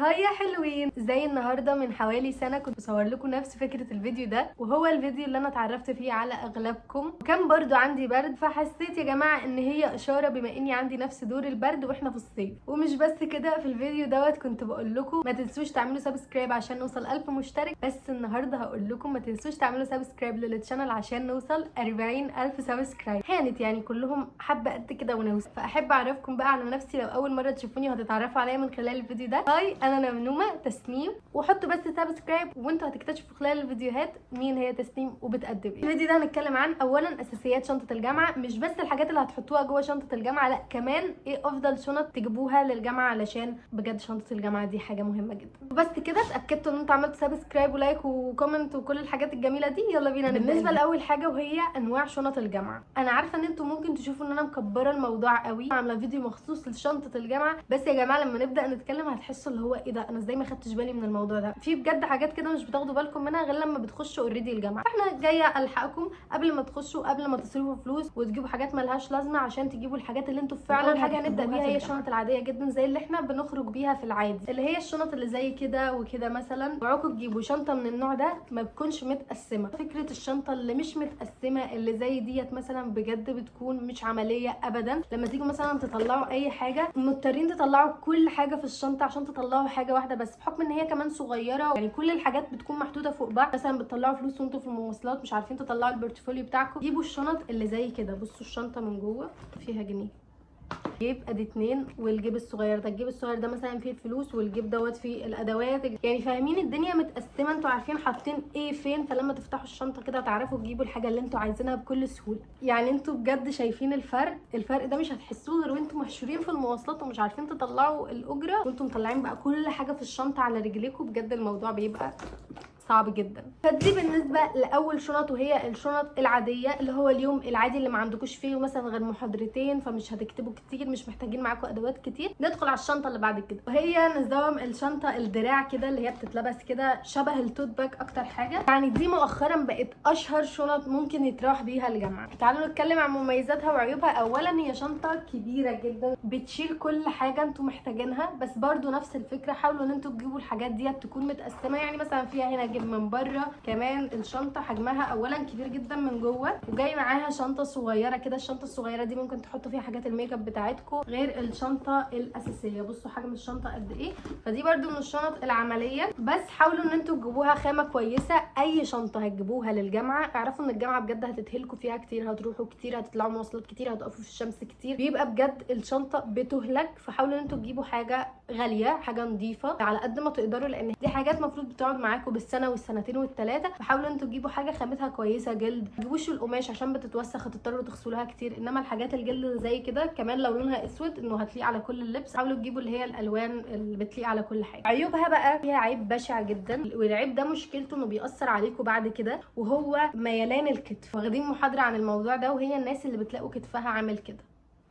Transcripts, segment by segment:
هاي يا حلوين، زي النهارده من حوالي سنه كنت بصور لكم نفس فكره الفيديو ده، وهو الفيديو اللي انا اتعرفت فيه على اغلبكم، وكان برضو عندي برد، فحسيت يا جماعه ان هي اشاره بما اني عندي نفس دور البرد واحنا في الصيف. ومش بس كده، في الفيديو دوت كنت بقول لكم ما تنسوش تعملوا سبسكرايب عشان نوصل 1000 مشترك، بس النهارده هقول لكم ما تنسوش تعملوا سبسكرايب للتشانل عشان نوصل 40000 سبسكرايب. هانت يعني كلهم حبه قد كده ونوصل. فاحب اعرفكم بقى على نفسي، لو اول مره تشوفوني وهتتعرفوا عليا من خلال الفيديو ده. هاي، انا نمنومه تسنيم، وحطوا بس سبسكرايب وانتوا هتكتشفوا خلال الفيديوهات مين هي تسنيم وبتقدم ايه. الفيديو ده هنتكلم عن اولا اساسيات شنطه الجامعه، مش بس الحاجات اللي هتحطوها جوه شنطه الجامعه، لا كمان ايه افضل شنط تجيبوها للجامعه، علشان بجد شنطه الجامعه دي حاجه مهمه جدا. وبس كده، اتاكدتوا ان انتوا عملتوا سبسكرايب ولايك وكومنت وكل الحاجات الجميله دي. يلا بينا نبدا. بالنسبه لاول حاجه وهي انواع شنط الجامعه، انا عارفه ان انتوا ممكن تشوفوا ان انا مكبره الموضوع قوي، عامله فيديو مخصوص لشنطه الجامعه، بس يا جماعه لما نبدا نتكلم هتحسوا اللي هو ايه ده، انا ازاي ما خدتش بالي من الموضوع ده. في بجد حاجات كده مش بتاخدوا بالكم منها غير لما بتخشوا اوريدي الجامعه. فاحنا جايه الحقكم قبل ما تخشوا، قبل ما تصرفوا فلوس وتجيبوا حاجات ملهاش لازمه، عشان تجيبوا الحاجات اللي انتوا فعلا. اول حاجه هنبدا بيها هي الشنط العاديه جدا، زي اللي احنا بنخرج بيها في العادي، اللي هي الشنط اللي زي كده وكده. مثلا اوعوا تجيبوا شنطه من النوع ده ما بتكونش متقسمه. فكره الشنطه اللي مش متقسمه اللي زي ديت مثلا بجد بتكون مش عمليه ابدا. لما تيجوا مثلا تطلعوا اي حاجه مضطرين تطلعوا كل حاجه في الشنطه عشان تطلعوا حاجه واحده بس، بحكم ان هي كمان صغيره، يعني كل الحاجات بتكون محطوطه فوق بعض. مثلا بتطلعوا فلوس وانتوا في المواصلات مش عارفين تطلعوا البورتفوليو بتاعكم، جيبوا الشنط اللي زي كده. بصوا الشنطه من جوه فيها جنيه، جيب ادي 2، والجيب الصغير ده، الجيب الصغير ده مثلا فيه الفلوس، والجيب دوت فيه الادوات. يعني فاهمين الدنيا متقسمه، انتوا عارفين حاطين ايه فين، فلما تفتحوا الشنطه كده تعرفوا تجيبوا الحاجه اللي انتوا عايزينها بكل سهوله. يعني انتوا بجد شايفين الفرق ده مش هتحسوه غير وانتوا محشورين في المواصلات ومش عارفين تطلعوا الاجره، وانتوا مطلعين بقى كل حاجه في الشنطه على رجليكم. بجد الموضوع بيبقى صعب جدا. فدي بالنسبه لاول شنط، وهي الشنط العاديه اللي هو اليوم العادي اللي ما عندكوش فيه مثلا غير محاضرتين، فمش هتكتبوا كتير، مش محتاجين معاكم ادوات كتير. ندخل على الشنطه اللي بعد كده، وهي نظام الشنطه الدراع كده، اللي هي بتتلبس كده شبه التوت باك اكتر حاجه. يعني دي مؤخرا بقت اشهر شنط ممكن يتراح بيها الجامعه. تعالوا نتكلم عن مميزاتها وعيوبها. اولا هي شنطه كبيره جدا، بتشيل كل حاجه انتوا محتاجينها، بس برضو نفس الفكره، حاولوا ان انتوا تجيبوا الحاجات ديت تكون متقسمه. يعني مثلا فيها هنا من بره. كمان الشنطه حجمها اولا كبير جدا من جوه، وجاي معاها شنطه صغيره كده. الشنطه الصغيره دي ممكن تحطوا فيها حاجات الميك اب بتاعتكم غير الشنطه الاساسيه. بصوا حجم الشنطه قد ايه. فدي برده من الشنط العمليه، بس حاولوا ان انتوا تجيبوها خامه كويسه. اي شنطه هتجيبوها للجامعه اعرفوا ان الجامعه بجد هتتهلكوا فيها كتير، هتروحوا كتير، هتطلعوا مواصلات كتير، هتقفوا في الشمس كتير، بيبقى بجد الشنطه بتهلك. فحاولوا ان انتوا تجيبوا حاجه غاليه، حاجه نظيفه على قد ما تقدروا، لان دي حاجات المفروض بتقعد معاكم بالسنه والسنتين والثلاثه. فحاولوا انتوا تجيبوا حاجه خامتها كويسه، جلد. ما تجيبوش القماش عشان بتتوسخ هتضطروا تغسلوها كتير، انما الحاجات الجلد زي كده كمان لو لونها اسود انه هتليق على كل اللبس. حاولوا تجيبوا اللي هي الالوان اللي بتليق على كل حاجه. عيوبها بقى فيها عيب بشع جدا، والعيب ده مشكلته انه بيأثر عليكم بعد كده، وهو ميلان الكتف. واخدين محاضره عن الموضوع ده، وهي الناس اللي بتلاقوا كتفها عامل كده،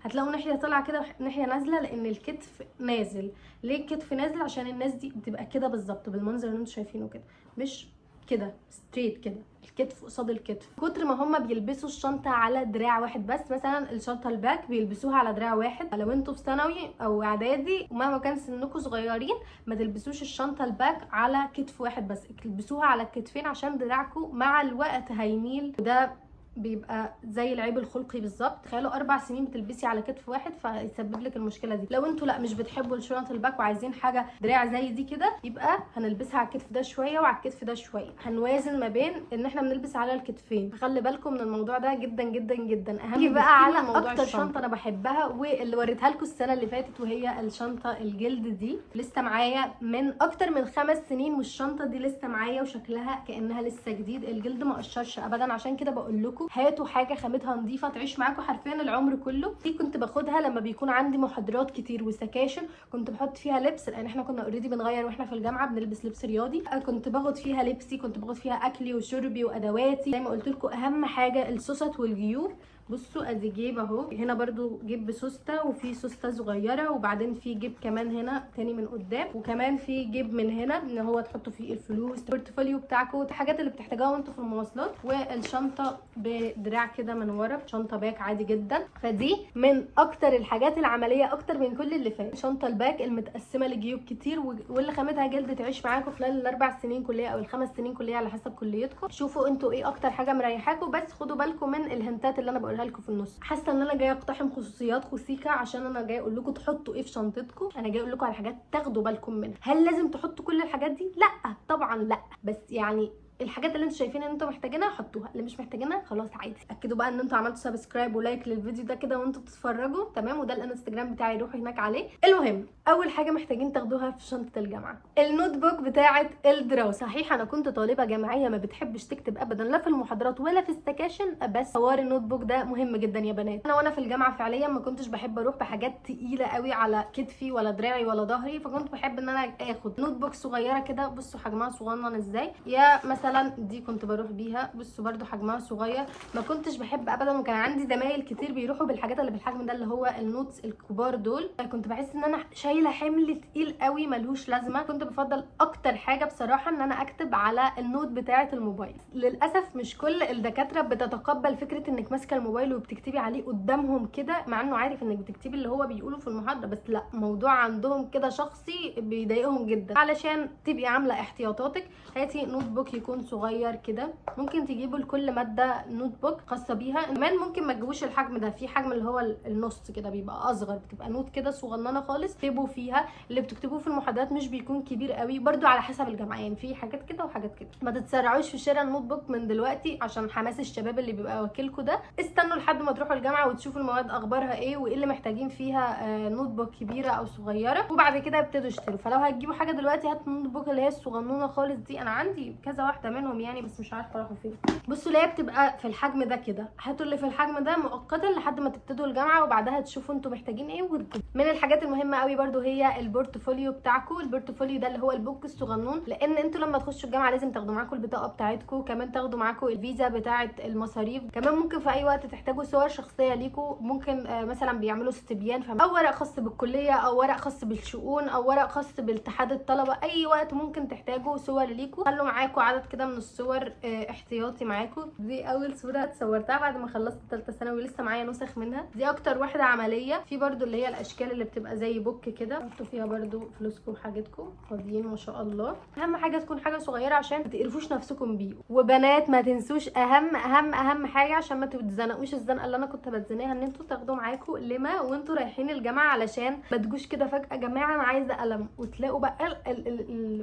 هتلاقوا ناحيه طالعه كده وناحيه نازله، لان الكتف نازل. ليه الكتف نازل؟ عشان الناس دي بتبقى كده بالظبط بالمنظر اللي انتوا شايفينه كده، مش كده ستريت كده، الكتف قصاد الكتف. كتر ما هم بيلبسوا الشنطه على دراع واحد بس. مثلا الشنطه الباك بيلبسوها على دراع واحد. لو انتوا في ثانوي او اعدادي ومهما كان سنكم صغيرين، ما تلبسوش الشنطه الباك على كتف واحد بس، تلبسوها على الكتفين عشان دراعكم مع الوقت هيميل، وده بيبقى زي العيب الخلقي بالظبط. تخيلوا 4 سنين بتلبسي على كتف واحد، فيسبب لك المشكله دي. لو انتوا لا مش بتحبوا الشنط الباك وعايزين حاجه دراع زي دي كده، يبقى هنلبسها على الكتف ده شويه وعلى الكتف ده شويه، هنوازن ما بين ان احنا بنلبس على الكتفين. فخلي بالكم من الموضوع ده جدا جدا جدا. اهم بقى على موضوع اكتر شنطه انا بحبها واللي وريتها لكم السنه اللي فاتت، وهي الشنطه الجلد دي. لسه معايا من اكتر من 5 سنين، والشنطه دي لسه معايا وشكلها كانها لسه جديد. الجلد ما قشرش ابدا، عشان كده بقول لكم هاتوا حاجه خامتها نظيفه تعيش معاكم حرفيا العمر كله. دي كنت باخدها لما بيكون عندي محاضرات كتير وسكاشن، كنت بحط فيها لبس، لان احنا كنا اوريدي بنغير واحنا في الجامعه بنلبس لبس رياضي. كنت باخد فيها لبسي، كنت باخد فيها اكلي وشربي وادواتي. زي ما قلت لكم اهم حاجه السوست والجيوب. بصوا ادي جيب اهو، هنا برضو جيب بسوسته، وفي سوسته صغيره، وبعدين في جيب كمان هنا تاني من قدام، وكمان في جيب من هنا ان هو تحطوا فيه الفلوس، البورتفوليو بتاعكم، الحاجات اللي بتحتاجوها وانتوا في المواصلات، والشنطه بدراع كده من ورا، شنطه باك عادي جدا. فدي من اكتر الحاجات العمليه اكتر من كل اللي فات. شنطه الباك المتقسمه لجيوب كتير واللي خامتها جلد تعيش معاكم خلال ال4 سنين كليه او ال5 سنين كليه على حسب كليتكم. شوفوا انتوا ايه اكتر حاجه مريحاكم، بس خدوا بالكم من الهنتات اللي انا بقولها لكم في النص. حاسه ان انا جايه اقتحم خصوصياتكم سيكا، عشان انا جايه اقول لكم تحطوا ايه في شنطتكم. انا جايه اقول لكم على حاجات تاخدوا بالكم منها. هل لازم تحطوا كل الحاجات دي؟ لا طبعا لا، بس يعني الحاجات اللي انتوا شايفين ان انتوا محتاجينها حطوها، اللي مش محتاجينها خلاص عادي. اكدوا بقى ان انتوا عملتوا سبسكرايب ولايك للفيديو ده كده وانتوا بتتفرجوا، تمام؟ وده الانستجرام بتاعي، روحوا هناك عليه. المهم اول حاجه محتاجين تاخدوها في شنطه الجامعه النوت بوك بتاعه الدراسه. صحيح انا كنت طالبه جامعيه ما بتحبش تكتب ابدا لا في المحاضرات ولا في السكاشن، بس حوار النوت بوك ده مهم جدا يا بنات. انا وانا في الجامعه فعليا ما كنتش بحب اروح بحاجات تقيله قوي على كتفي ولا دراعي ولا ظهري، فكنت بحب ان انا اخد نوت بوك صغيره كده. بصوا حجمها صغنن ازاي، يا مثلا دي كنت بروح بيها، بصوا برده حجمها صغير. ما كنتش بحب ابدا، وكان عندي زمايل كتير بيروحوا بالحاجات اللي بالحجم ده اللي هو النوتس الكبار دول. كنت بحس ان انا شايله حمل تقيل قوي ملهوش لازمه. كنت بفضل اكتر حاجه بصراحه ان انا اكتب على النوت بتاعه الموبايل. للاسف مش كل الدكاتره بتتقبل فكره انك ماسكه الموبايل وبتكتبي عليه قدامهم كده، مع انه عارف انك بتكتبي اللي هو بيقوله في المحاضره، بس لا، موضوع عندهم كده شخصي بيضايقهم جدا. علشان تبقي عامله احتياطاتك هاتي نوت بوك يكون صغير كده. ممكن تجيبوا لكل ماده نوت بوك خاصه بيها. كمان ممكن ما تجيبوش الحجم ده، في حجم اللي هو النص كده بيبقى اصغر، بتبقى نوت كده صغننه خالص تكتبوا فيها. اللي بتكتبوه في المحاضرات مش بيكون كبير قوي، برده على حسب الجامعه، يعني في حاجات كده وحاجات كده. ما تتسرعوش في شراء النوت بوك من دلوقتي عشان حماس الشباب اللي بيبقى واكلكوا ده. استنوا لحد ما تروحوا الجامعه وتشوفوا المواد اخبارها ايه وايه اللي محتاجين فيها نوت بوك كبيره او صغيره، وبعد كده ابتدوا اشتروا. فلو هتجيبوا حاجه دلوقتي هاتوا النوت بوك اللي هي الصغنونه خالص دي. انا عندي كذا واحده منهم يعني، بس مش عارفه راحوا فين. بصوا اللي هي بتبقى في الحجم ده كده، هاتوا اللي في الحجم ده مؤقتا لحد ما تبتدوا الجامعه، وبعدها تشوفوا انتوا محتاجين ايه وتجيبوا. من الحاجات المهمه قوي برده هي البورتفوليو بتاعكم. البورتفوليو ده اللي هو البوك الصغنون، لان انتوا لما تخشوا الجامعه لازم تاخدوا معاكم البطاقه بتاعتكم، كمان تاخدوا معاكم الفيزا بتاعه المصاريف، كمان ممكن في اي وقت تحتاجوا صور شخصيه ليكم، ممكن مثلا بيعملوا استبيان او ورق خاص بالكليه او ورق خاص بالشؤون او ورق خاص باتحاد الطلبه. اي وقت ممكن تحتاجوا صور ليكم، خلوا معاكم عدد كده من الصور احتياطي معاكم. دي اول صوره اتصورتها بعد ما خلصت ثالثه ثانوي، لسه معايا نسخ منها. دي اكتر واحده عمليه. في برده اللي هي الاشكال اللي بتبقى زي بوك كده، حطوا فيها برده فلوسكم وحاجتكم فاضيين ما شاء الله. اهم حاجه تكون حاجه صغيره عشان ما تقرفوش نفسكم بيه. وبنات ما تنسوش اهم حاجه عشان ما تتزنقوش الزنقه اللي انا كنت بتزنقها، ان انتوا تاخدوا معاكم لما وانتوا رايحين الجامعه، علشان ما تجوش كده فجاه يا جماعه انا عايزه قلم، وتلاقوا بقى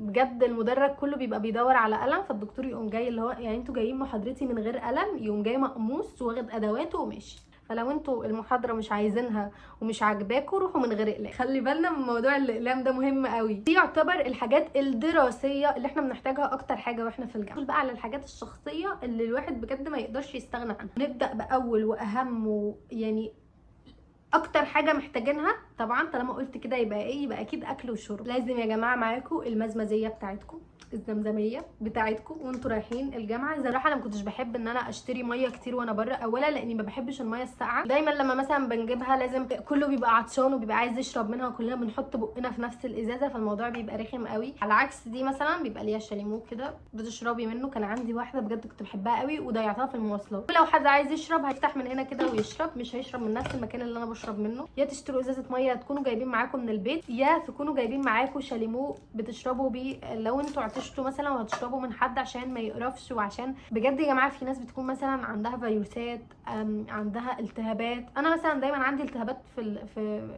بجد المدرج كله بيبقى بيدور على قلم، فالدكتور يقوم جاي اللي هو يعني انتوا جايين محاضرتي من غير قلم، يقوم جاي مقموص واخد ادواته وماشي. فلو انتوا المحاضره مش عايزينها ومش عاجباكوا روحوا من غير اقلام. خلي بالنا من موضوع الاقلام ده مهم قوي. دي يعتبر الحاجات الدراسيه اللي احنا بنحتاجها اكتر حاجه واحنا في الجامعه. بقى على الحاجات الشخصيه اللي الواحد بجد ما يقدرش يستغنى عنها. نبدا باول واهم ويعني اكتر حاجه محتاجينها طبعا، طالما قلت كده يبقى ايه؟ يبقى اكيد اكل وشرب. لازم يا جماعه معاكم المزمزيه بتاعتكم، الزمزميه بتاعتكم وانتوا رايحين الجامعه. صراحه انا ما كنتش بحب ان انا اشتري ميه كتير وانا بره، اولا لاني ما بحبش الميه الساقعه. دايما لما مثلا بنجيبها لازم كله بيبقى عطشان وبيبقى عايز يشرب منها، وكلنا بنحط بقنا في نفس الازازه، فالموضوع بيبقى رخم قوي. على عكس دي مثلا بيبقى ليها شاليمو كده بتشربي منه. كان عندي واحده بجد كنت بحبها قوي وضيعتها في المواصلات. ولو حد عايز يشرب هيفتح من هنا كده ويشرب، مش هيشرب من نفس المكان اللي انا بشرب منه. يا تشتروا ازازه ميه تكونوا جايبين معاكم من البيت، يا تكونوا جايبين معاكم شاليمو بتشربوا بيه لو انتوا عطشتوا مثلا وهتشربوا من حد عشان ما يقرفش. وعشان بجد يا جماعه في ناس بتكون مثلا عندها فيروسات، عندها التهابات. انا مثلا دايما عندي التهابات في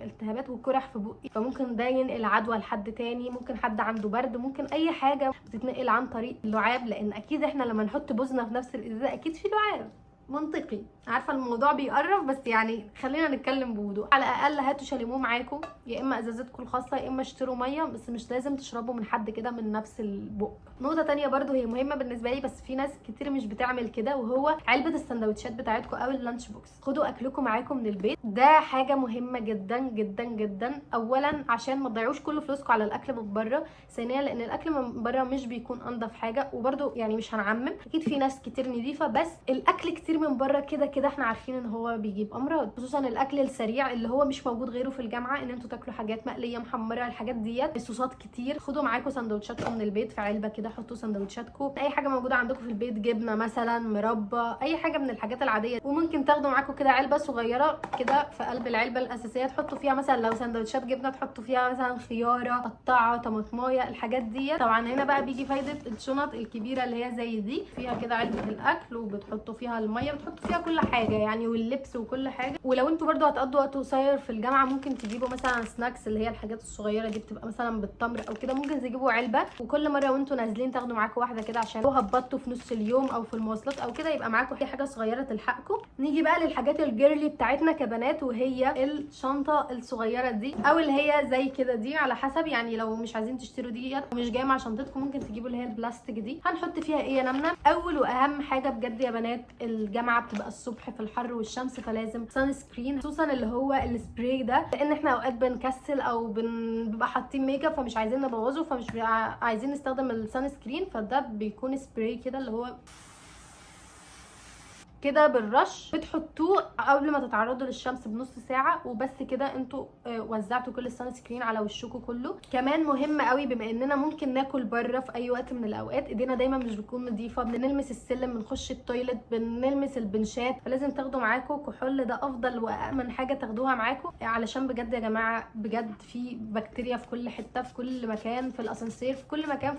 التهابات وكرح في بقي، فممكن ده ينقل عدوى لحد تاني. ممكن حد عنده برد، ممكن اي حاجه بتتنقل عن طريق اللعاب، لان اكيد احنا لما نحط بوزنا في نفس الازازه اكيد في لعاب. منطقي، عارفه الموضوع بيقرب بس يعني خلينا نتكلم بوضوح. على الاقل هاتوا شاليمو معاكم، يا اما ازازتكم الخاصه يا اما اشتروا ميه، بس مش لازم تشربوا من حد كده من نفس البق. نقطه تانية برده هي مهمه بالنسبه لي بس في ناس كتير مش بتعمل كده، وهو علبه السندوتشات بتاعتكم او اللانش بوكس. خدوا اكلكم معاكم من البيت، ده حاجه مهمه جدا جدا جدا. اولا عشان ما تضيعوش كل فلوسكم على الاكل من بره، ثانيا لان الاكل من بره مش بيكون انضف حاجه، وبرده يعني مش هنعمم، اكيد في ناس كتير نضيفه، بس الاكل كتير من بره كده كده احنا عارفين ان هو بيجيب امراض، خصوصا الاكل السريع اللي هو مش موجود غيره في الجامعه، ان انتوا تاكلوا حاجات مقليه محمره، الحاجات ديت، الصوصات كتير. خدوا معاكم سندوتشاتكم من البيت في علبه كده، حطوا سندوتشاتكم، اي حاجه موجوده عندكم في البيت، جبنه مثلا، مربى، اي حاجه من الحاجات العاديه. وممكن تاخدوا معاكم كده علبه صغيره كده، في قلب العلبه الاساسيه تحطوا فيها مثلا لو سندوتشات جبنه تحطوا فيها مثلا خياره قطعه، طماطمايه، الحاجات دي. طبعا هنا بقى بيجي فايده الشنط الكبيره اللي هي زي دي، فيها كده علبه الاكل وبتحطوا فيها الميه، بتحطوا فيها كل حاجه يعني، واللبس وكل حاجه. ولو انتوا برده هتقضوا وقت قصير في الجامعه ممكن تجيبوا مثلا سناكس اللي هي الحاجات الصغيره دي، بتبقى مثلا بالتمر او كده، ممكن تجيبوا علبه وكل مره وانتوا نازلين تاخدوا معاكم واحده كده، عشان لو هبطتوا في نص اليوم او في المواصلات او كده يبقى معاكم اي حاجه صغيره تلحقكم. نيجي بقى للحاجات الجيرلي بتاعتنا كبنات، وهي الشنطه الصغيره دي او اللي هي زي كده دي، على حسب يعني. لو مش عايزين تشتروا ديت ومش جايه مع شنطتكم ممكن تجيبوا اللي هي البلاستيك دي. هنحط فيها ايه يا نمنم؟ اول واهم حاجه بجد يا بنات، الجامعه بتبقى الصبح في الحر والشمس، فلازم سان سكرين، خصوصا اللي هو السبراي ده، لان احنا اوقات بنكسل او بنبقى حاطين ميك اب فمش عايزين نبوظه، فمش عايزين نستخدم السان سكرين، فده بيكون سبراي كده اللي هو كده بالرش، بتحطوه قبل ما تتعرضوا للشمس بنص ساعه وبس كده. انتوا وزعتوا كل السان سكرين على وشكم كله. كمان مهم قوي، بما اننا ممكن ناكل بره في اي وقت من الاوقات، ايدينا دايما مش بتكون نظيفه، بنلمس السلم، بنخش التويلت، بنلمس البنشات، فلازم تاخدوا معاكم كحول. ده افضل وامن حاجه تاخدوها معاكم، علشان بجد يا جماعه بجد في بكتيريا في كل حته، في كل مكان، في الاسانسير، في كل مكان،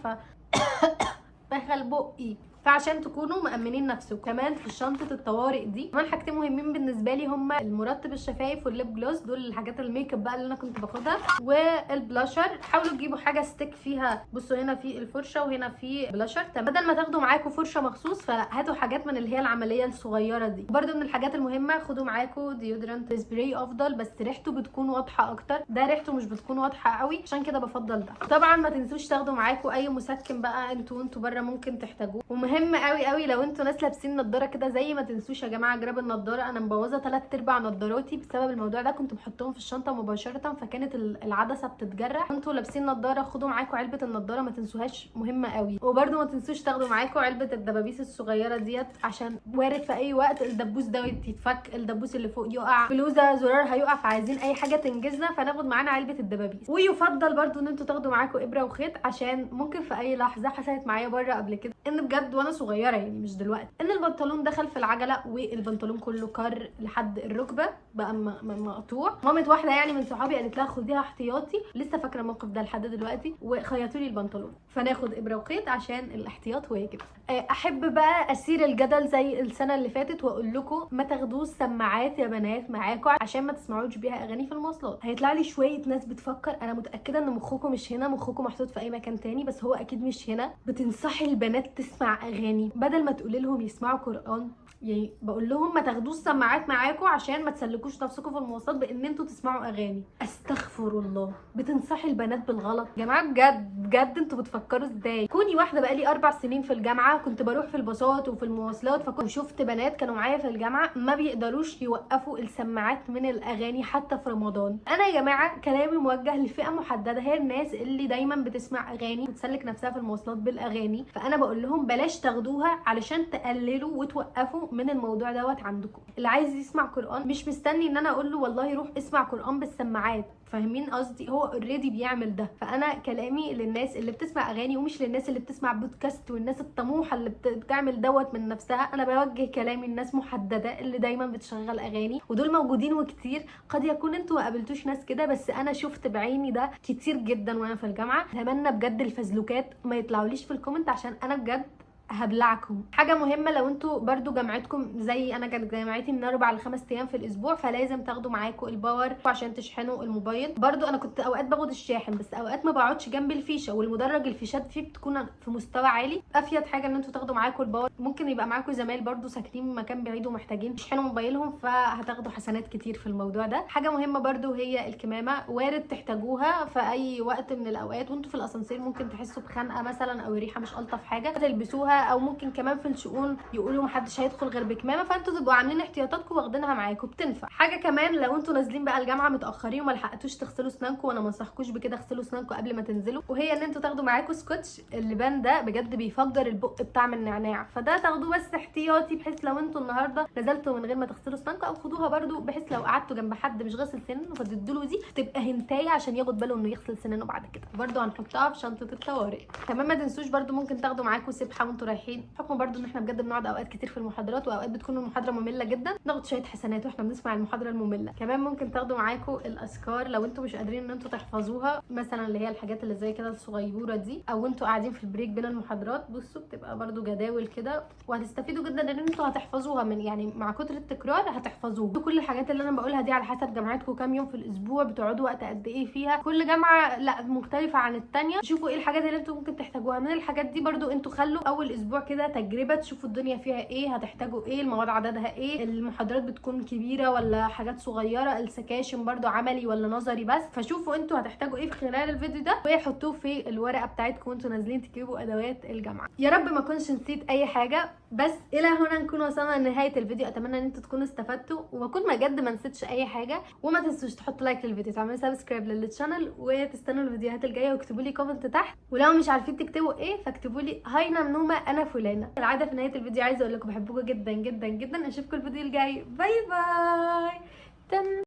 دخل بقي. فعشان تكونوا مأمنين نفسكم. كمان في شنطه الطوارئ دي كمان حاجتين مهمين بالنسبه لي، هما المرطب الشفايف والليب جلوس، دول الحاجات الميك اب بقى اللي انا كنت باخدها، والبلاشر. حاولوا تجيبوا حاجه ستيك فيها، بصوا هنا في الفرشه وهنا في بلاشر. طب بدل ما تاخدوا معاكم فرشه مخصوص فهاتوا حاجات من اللي هي العمليه الصغيره دي. وبرده من الحاجات المهمه خدوا معاكم ديودرنت سبراي افضل، بس ريحته بتكون واضحه اكتر، ده ريحته مش بتكون واضحه قوي، عشان كده بفضل ده. طبعا ما تنسوش تاخدوا معاكم اي مسكن بقى انتوا بره ممكن تحتاجوه. ومهم قوي قوي لو انتوا ناس لابسين نضاره كده زي، ما تنسوش يا جماعه جراب النضاره. انا مبوظه 3/4 نضاراتي بسبب الموضوع ده، كنت بحطهم في الشنطه مباشره فكانت العدسه بتتجرح. انتوا لابسين نضاره خدوا معاكم علبه النضاره، ما تنسوهاش، مهمه قوي. وبرده ما تنسوش تاخدوا معاكم علبه الدبابيس الصغيره ديت، عشان وارد في اي وقت الدبوس ده يتفك، الدبوس اللي فوق يقع، بلوزه زرار هيقع، فعايزين اي حاجه تنجزنا فناخد معانا علبه الدبابيس. ويفضل برده ان انتوا تاخدوا معاكم ابره وخيط، عشان ممكن في اي لحظه، حصلت معايا بره قبل كده ان بجد وانا صغيره يعني مش دلوقتي، ان البنطلون دخل في العجله والبنطلون كله كر لحد الركبه بقى مقطوع. مامة واحده يعني من صحابي قالت لها خديها احتياطي، لسه فاكره الموقف ده لحد دلوقتي، وخيطوا لي البنطلون. فناخد ابره وخيط عشان الاحتياط واجب. احب بقى اسير الجدل زي السنه اللي فاتت واقول لكم ما تاخدوش سماعات يا بنات معاكم عشان ما تسمعوش بيها اغاني في المواصلات. هيطلع لي شويه ناس بتفكر، انا متاكده ان مخكم مش هنا، مخكم محطوط في اي مكان تاني، بس هو اكيد مش هنا. بتنصحي البنات تسمع اغاني بدل ما تقولي لهم يسمعوا قران. يعني بقول لهم ما تاخدوش سماعات معاكم عشان ما تسلكوش نفسكم في المواصلات بان انتوا تسمعوا اغاني. استغفر الله، بتنصحي البنات بالغلط يا جماعه. بجد بجد انتوا بتفكروا ازاي؟ كوني واحده بقالي 4 سنين في الجامعه، كنت بروح في الباصات وفي المواصلات، وشفت بنات كانوا معايا في الجامعه ما بيقدروش يوقفوا السماعات من الاغاني حتى في رمضان. انا يا جماعه كلامي موجه لفئه محدده، هي الناس اللي دايما بتسمع اغاني وتسلك نفسها في المواصلات بالاغاني. فانا بقول لهم بلاش تاخدوها علشان تقللوا وتوقفوا من الموضوع دوت عندكم. اللي عايز يسمع قران مش مستني ان انا اقول له والله روح اسمع قران بالسماعات، فاهمين قصدي؟ هو اوريدي بيعمل ده. فانا كلامي للناس اللي بتسمع اغاني ومش للناس اللي بتسمع بودكاست والناس الطموحه اللي بتعمل دوت من نفسها. انا بوجه كلامي لناس محدده اللي دايما بتشغل اغاني، ودول موجودين وكتير. قد يكون انتوا ما قابلتوش ناس كده، بس انا شفت بعيني ده كتير جدا وانا في الجامعه. اتمنى بجد الفزلوكات ما يطلعوليش في الكومنت عشان انا بجد هبلعكم. حاجه مهمه لو انتوا برضو جامعتكم زي انا، كانت جامعتي من 4 ل5 ايام في الاسبوع، فلازم تاخدوا معاكم الباور عشان تشحنوا الموبايل. برضو انا كنت اوقات باخد الشاحن، بس اوقات ما بقعدش جنب الفيشه، والمدرج الفيشات فيه بتكون في مستوى عالي. افيد حاجه ان انتوا تاخدوا معاكم الباور. ممكن يبقى معاكم زمايل برضو ساكنين مكان بعيد ومحتاجين يشحنوا موبايلهم، فهتاخدوا حسنات كتير في الموضوع ده. حاجه مهمه برضو هي الكمامه، وارد تحتاجوها في اي وقت من الاوقات وانتوا في الاسانسير، ممكن تحسوا بخنقه مثلا او ريحه مش الطف حاجه، تلبسوها او ممكن كمان في الشؤون يقولوا محدش هيدخل غير بكمامه، فانتوا تبقوا عاملين احتياطاتكم واخدينها معاكم، بتنفع. حاجه كمان لو انتوا نازلين بقى الجامعه متاخرين وما لحقتوش تغسلوا اسنانكم، وانا ما انصحكوش بكده، اغسلوا اسنانكم قبل ما تنزلوا، وهي ان انتوا تاخدوا معاكم سكوتش. اللبان ده بجد بيفجر البق بطعم النعناع، فده تاخدوه بس احتياطي، بحيث لو انتوا النهارده نزلتوا من غير ما تغسلوا اسنانكم، او خدوها برده بحيث لو قعدتوا جنب حد مش غاسل سنانه فتدوا دي تبقى هنتايه عشان ياخد باله انه يغسل سنانه بعد كده. برده هنحطها في شنطه الطوارئ. كمان ما تنسوش برده ممكن تاخدوا معاكم سبحه وانتوا رايحين، بحكم برده ان احنا بجد بنقعد اوقات كتير في المحاضرات، واوقات بتكون المحاضره ممله جدا، ناخد شويه حسنات واحنا بنسمع المحاضره الممله. كمان ممكن تاخدوا معاكم الاذكار لو انتوا مش قادرين ان انتوا تحفظوها، مثلا اللي هي الحاجات اللي زي كده الصغيره دي، او انتوا قاعدين في البريك بين المحاضرات. بصوا بتبقى برده جداول كده، وهتستفيدوا جدا ان انتوا هتحفظوها من يعني مع كتر التكرار هتحفظوها. كل الحاجات اللي انا بقولها دي على حسب جامعتكم، كام يوم في الاسبوع، بتقعدوا وقت قد ايه فيها، كل جامعه لا مختلفه عن الثانيه. شوفوا ايه الحاجات اللي انتوا ممكن تحتاجوها من الحاجات دي. برده انتوا خلوا اول اسبوع كده تجربه، تشوفوا الدنيا فيها ايه، هتحتاجوا ايه، المواد عددها ايه، المحاضرات بتكون كبيره ولا حاجات صغيره، السكاشن برده عملي ولا نظري بس. فشوفوا انتوا هتحتاجوا ايه في خلال الفيديو ده، وحطوه في الورقه بتاعتكم وانتوا نازلين تجيبوا ادوات الجامعه. يا رب ما اكونش نسيت اي حاجه. بس الى هنا نكون وصلنا لنهايه الفيديو. اتمنى ان انتوا تكونوا استفدتوا، واكون بجد ما نسيتش اي حاجه. وما تنسوش تحطوا لايك للفيديو، تعملوا سبسكرايب للشانل، وتستنوا الفيديوهات الجايه، واكتبوا لي كومنت تحت. ولو مش عارفين تكتبوا ايه فاكتبوا لي هاي نمنومه انا فلانه. العاده في نهايه الفيديو عايزه اقول لكم بحبكم جدا جدا جدا. اشوفكم الفيديو الجاي. باي باي.